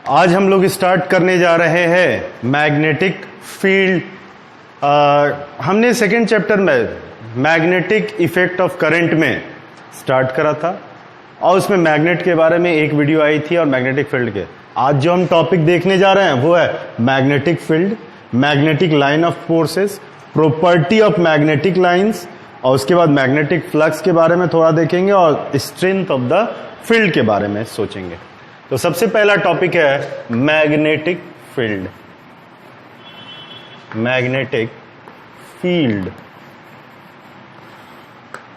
आज हम लोग स्टार्ट करने जा रहे हैं मैग्नेटिक फील्ड। हमने सेकेंड चैप्टर में मैग्नेटिक इफेक्ट ऑफ करंट में स्टार्ट करा था और उसमें मैग्नेट के बारे में एक वीडियो आई थी और मैग्नेटिक फील्ड के। आज जो हम टॉपिक देखने जा रहे हैं वो है magnetic field, magnetic line of forces, property of magnetic lines, और उसके बाद मैग्नेटिक फ्लक्स के बारे में थोड़ा देखेंगे और स्ट्रेंथ ऑफ द फील्ड के बारे में सोचेंगे। तो सबसे पहला टॉपिक है magnetic field. Magnetic field,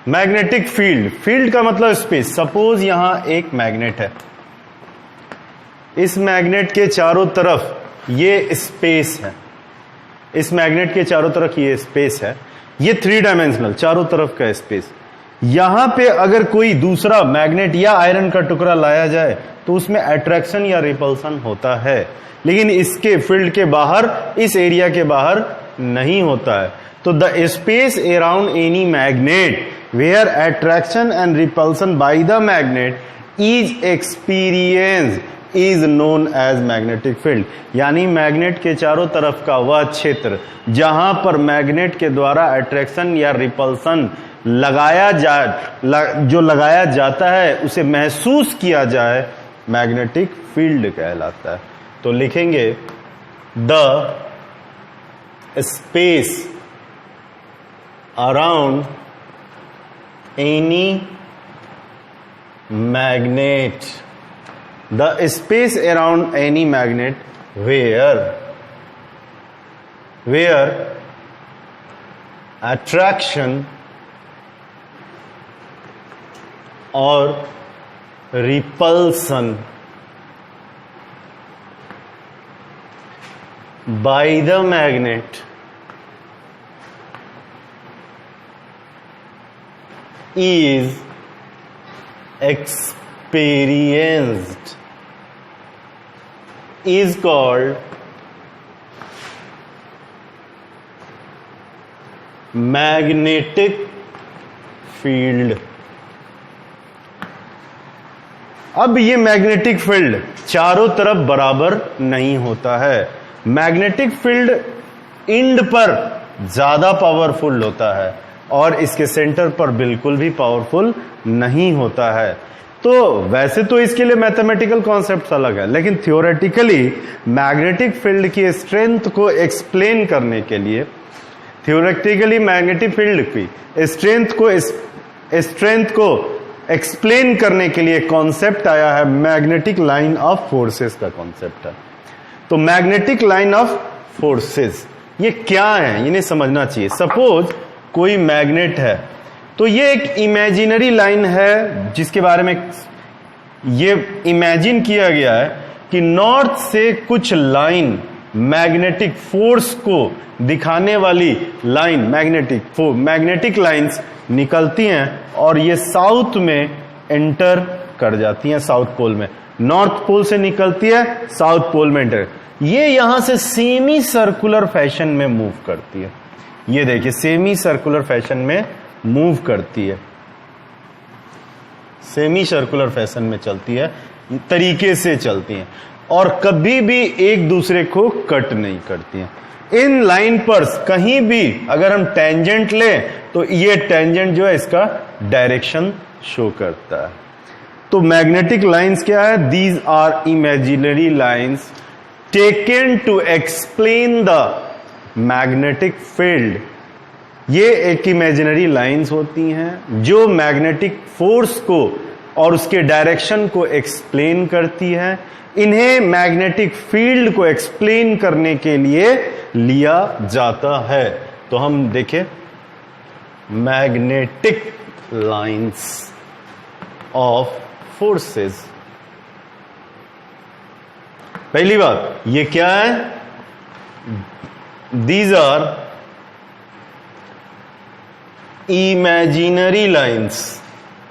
magnetic field, field का मतलब स्पेस। सपोज यहां एक मैग्नेट है, इस मैग्नेट के चारों तरफ ये स्पेस है, इस मैग्नेट के चारों तरफ ये स्पेस है, ये 3 डायमेंशनल चारों तरफ का स्पेस। यहां पे अगर कोई दूसरा मैग्नेट या आयरन का टुकड़ा लाया जाए तो उसमें अट्रैक्शन या रिपल्सन होता है, लेकिन इसके फील्ड के बाहर, इस एरिया के बाहर नहीं होता है। तो the space around any magnet where attraction and repulsion by the magnet is experience is known as magnetic field. यानी मैग्नेट के चारों तरफ का वह क्षेत्र जहां पर मैग्नेट के द्वारा अट्रैक्शन या रिपल्सन लगाया जाता है, उसे महसूस किया जाए, मैग्नेटिक फील्ड कहलाता है। तो लिखेंगे the space around any magnet, the space around any magnet where attraction or repulsion by the magnet is experienced is called magnetic field. अब ये मैग्नेटिक फील्ड चारों तरफ बराबर नहीं होता है। मैग्नेटिक फील्ड इंड पर ज्यादा पावरफुल होता है और इसके सेंटर पर बिल्कुल भी पावरफुल नहीं होता है। तो वैसे तो इसके लिए मैथमेटिकल कॉन्सेप्ट अलग है, लेकिन थियोरेटिकली मैग्नेटिक फील्ड की स्ट्रेंथ को एक्सप्लेन करने के लिए, थियोरेटिकली मैग्नेटिक फील्ड की स्ट्रेंथ को एक्सप्लेन करने के लिए कॉन्सेप्ट आया है मैग्नेटिक लाइन ऑफ फोर्सेस का कॉन्सेप्ट है। तो मैग्नेटिक लाइन ऑफ फोर्सेस ये क्या है, इन्हें समझना चाहिए। सपोज कोई मैग्नेट है तो ये एक इमेजिनरी लाइन है जिसके बारे में ये इमेजिन किया गया है कि नॉर्थ से कुछ लाइन, मैग्नेटिक फोर्स को दिखाने वाली लाइन, मैग्नेटिक लाइंस निकलती हैं और ये साउथ में एंटर कर जाती हैं, साउथ पोल में। नॉर्थ पोल से निकलती है, साउथ पोल में एंटर। ये यहां से सेमी सर्कुलर फैशन में मूव करती है। ये देखिए सेमी सर्कुलर फैशन में मूव करती है, सेमी सर्कुलर फैशन में चलती है, तरीके से चलती हैं और कभी भी एक दूसरे को कट नहीं करती हैं। इन लाइन पर कहीं भी अगर हम टेंजेंट लें तो ये टेंजेंट जो है इसका डायरेक्शन शो करता है। तो मैग्नेटिक लाइंस क्या है? These are imaginary lines taken to explain the magnetic field. ये एक इमेजिनरी लाइंस होती हैं जो मैग्नेटिक फोर्स को और उसके डायरेक्शन को एक्सप्लेन करती है। इन्हें मैग्नेटिक फील्ड को एक्सप्लेन करने के लिए लिया जाता है। तो हम देखें मैग्नेटिक लाइंस ऑफ फोर्सेस। पहली बात ये क्या है? These are imaginary lines.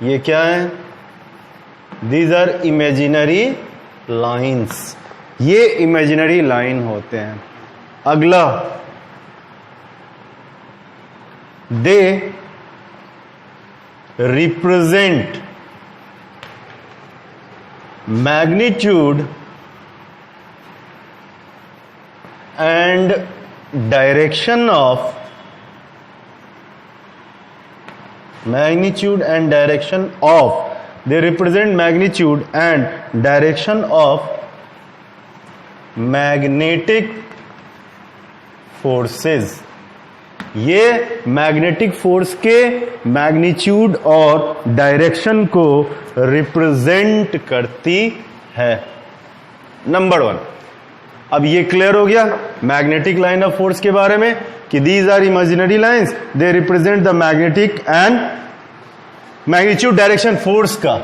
ये क्या है? These are imaginary lines. ये इमेजिनरी लाइन होते हैं। अगला, they represent magnitude and direction of magnitude and direction of, they represent magnitude and direction of magnetic forces. ये मैग्नेटिक फोर्स के मैग्नीट्यूड और डायरेक्शन को रिप्रेजेंट करती है. नंबर 1. अब ये क्लियर हो गया मैग्नेटिक लाइन ऑफ फोर्स के बारे में कि these are imaginary lines, they represent the magnetic and magnitude direction force का.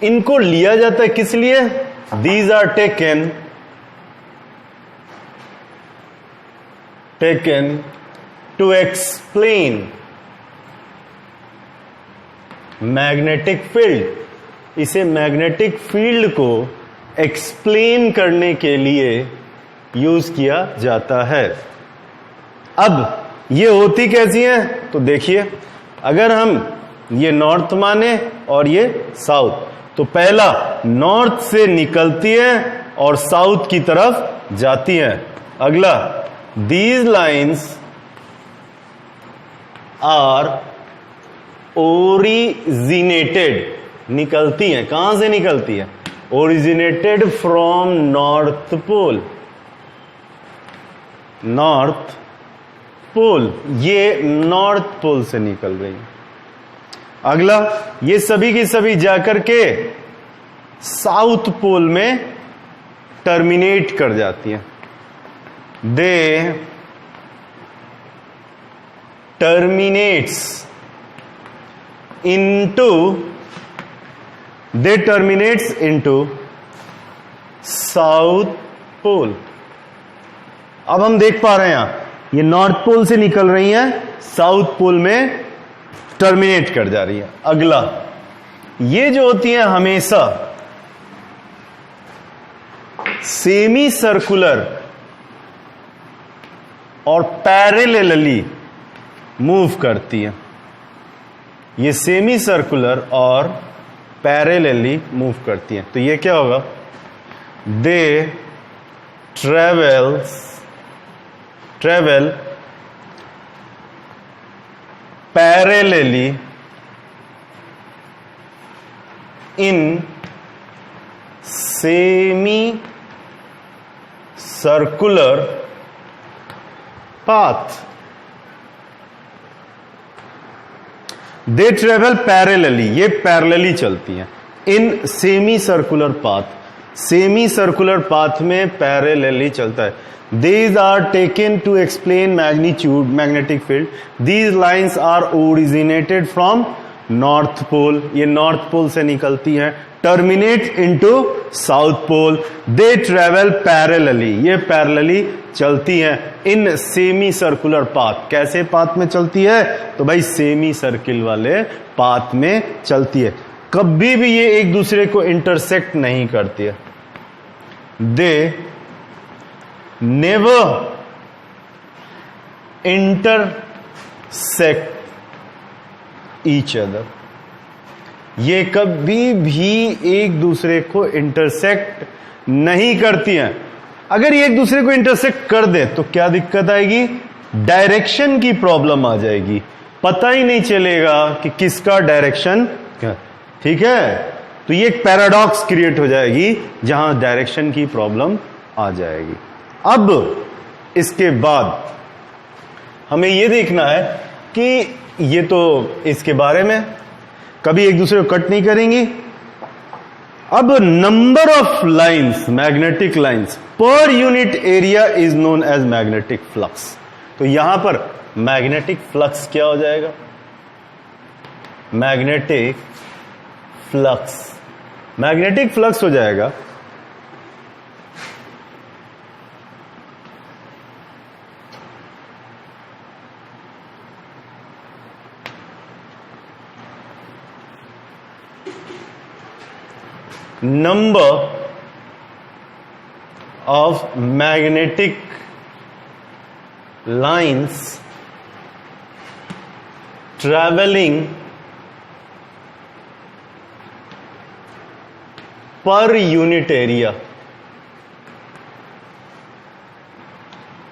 इनको लिया जाता है किस लिए? These are taken to explain magnetic field. इसे मैग्नेटिक फील्ड को एक्सप्लेन करने के लिए यूज किया जाता है. अब ये होती कैसी है? तो देखिए, अगर हम ये नॉर्थ माने और ये साउथ, तो पहला नॉर्थ से निकलती है और साउथ की तरफ जाती है. अगला, दीज लाइन्स आर ओरिजिनेटेड, निकलती हैं. कहां से निकलती है? Originated from north pole. North pole, ये नॉर्थ पोल से निकल रही है. अगला, ये सभी की सभी जाकर के साउथ पोल में टर्मिनेट कर जाती हैं. दे टर्मिनेट्स इनटू साउथ पोल. अब हम देख पा रहे हैं यहां, ये नॉर्थ पोल से निकल रही हैं, साउथ पोल में टर्मिनेट कर जा रही है. अगला, ये जो होती है हमेशा सेमी सर्कुलर और पैरेलली मूव करती है. ये सेमी सर्कुलर और पैरेलली मूव करती है. तो ये क्या होगा? They travel parallelly in semi circular path. They travel parallelly, ये पैरेलली चलती हैं. In semi circular path, semi circular path में पैरेलली चलता है. These are taken to explain magnitude, magnetic field. These lines are originated from North Pole. ये North Pole से निकलती हैं. Terminate into South Pole. They travel parallelly. ये parallelly चलती हैं. In semi circular path. कैसे पाथ में चलती है? तो भाई सेमी सर्किल वाले पाथ में चलती है. कभी भी ये एक दूसरे को इंटरसेक्ट नहीं करती है. They never intersect each other. ये कभी भी एक दूसरे को इंटरसेक्ट नहीं करती हैं. अगर ये एक दूसरे को इंटरसेक्ट कर दे तो क्या दिक्कत आएगी? डायरेक्शन की प्रॉब्लम आ जाएगी. पता ही नहीं चलेगा कि किसका डायरेक्शन क्या. ठीक है, तो ये एक पैराडॉक्स क्रिएट हो जाएगी जहां डायरेक्शन की प्रॉब्लम आ जाएगी. अब इसके बाद हमें यह देखना है कि ये तो इसके बारे में कभी एक दूसरे को कट नहीं करेंगी. अब number of lines, magnetic lines per unit area is known as magnetic flux. तो यहां पर मैग्नेटिक फ्लक्स क्या हो जाएगा? मैग्नेटिक फ्लक्स हो जाएगा number of magnetic lines traveling per unit area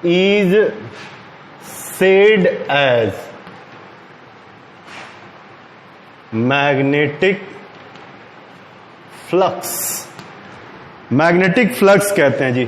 is said as magnetic flux. Magnetic flux कहते हैं जी.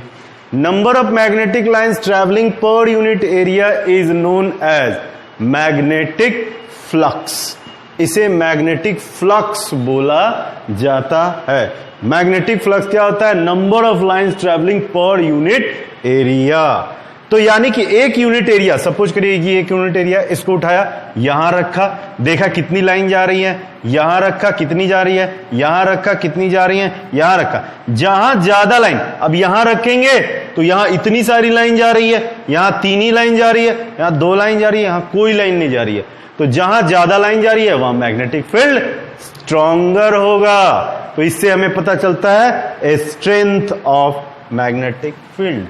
Number of magnetic lines travelling per unit area is known as magnetic flux. इसे magnetic flux बोला जाता है. Magnetic flux क्या होता है? Number of lines travelling per unit area. तो यानी कि एक यूनिट एरिया, सपोज करिए कि एक यूनिट एरिया, इसको उठाया, यहां रखा, देखा कितनी लाइन जा रही है, यहां रखा कितनी जा रही है, यहां रखा कितनी जा रही है, यहां रखा. जहां ज्यादा लाइन, अब यहां रखेंगे तो यहां इतनी सारी लाइन जा रही है, यहां 3 ही लाइन जा रही है, यहां 2 लाइन जा रही है, यहां कोई लाइन नहीं जा रही है. तो जहां ज्यादा लाइन जा रही है वहां मैग्नेटिक फील्ड स्ट्रॉन्गर होगा. तो इससे हमें पता चलता है स्ट्रेंथ ऑफ मैग्नेटिक फील्ड.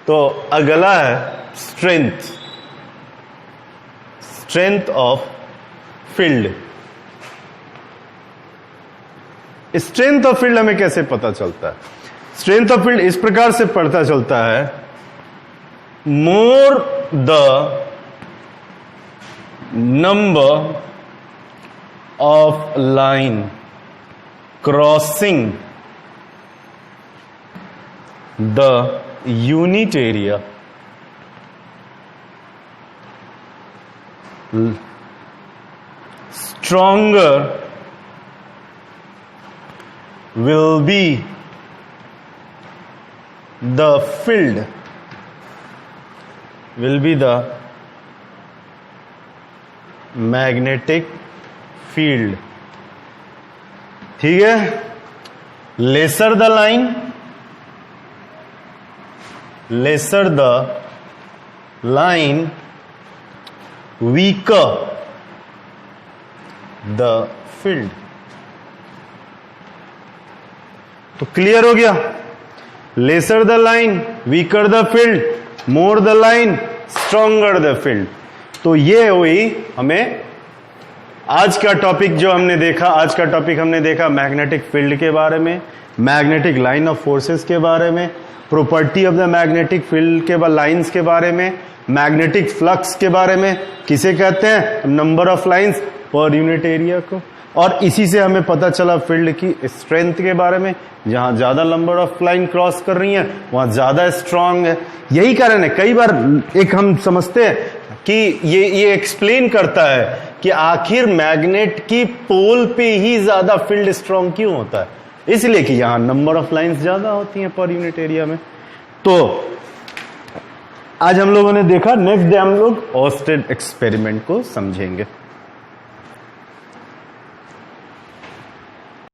तो अगला है strength. Strength of field. Strength of field हमें कैसे पता चलता है? स्ट्रेंथ ऑफ फील्ड इस प्रकार से पता चलता है, more the number of line crossing the unit area stronger will be the field, will be the magnetic field. ठीक है. lesser the line, lesser the line, weaker the field. तो clear हो गया. lesser the line, weaker the field, more the line, stronger the field. तो ये हुई हमें आज का टॉपिक जो हमने देखा. आज का टॉपिक हमने देखा मैग्नेटिक फील्ड के बारे में, मैग्नेटिक लाइन ऑफ फोर्सेस के बारे में, property of the magnetic field के लाइंस के बारे में, मैग्नेटिक फ्लक्स के बारे में. किसे कहते हैं? Number of lines per unit area को. और इसी से हमें पता चला फील्ड की स्ट्रेंथ के बारे में. जहां ज्यादा नंबर ऑफ लाइन क्रॉस कर रही है वहां ज्यादा स्ट्रांग है. यही कारण है, कई बार एक हम समझते हैं कि ये एक्सप्लेन करता है कि आखिर मैग्नेट की पोल पे ही ज्यादा फील्ड स्ट्रांग क्यों होता है. इसलिए कि यहां नंबर ऑफ लाइंस ज्यादा होती हैं पर यूनिट एरिया में. तो आज हम लोगों ने देखा. नेक्स्ट डे हम लोग ऑर्स्टेड एक्सपेरिमेंट को समझेंगे.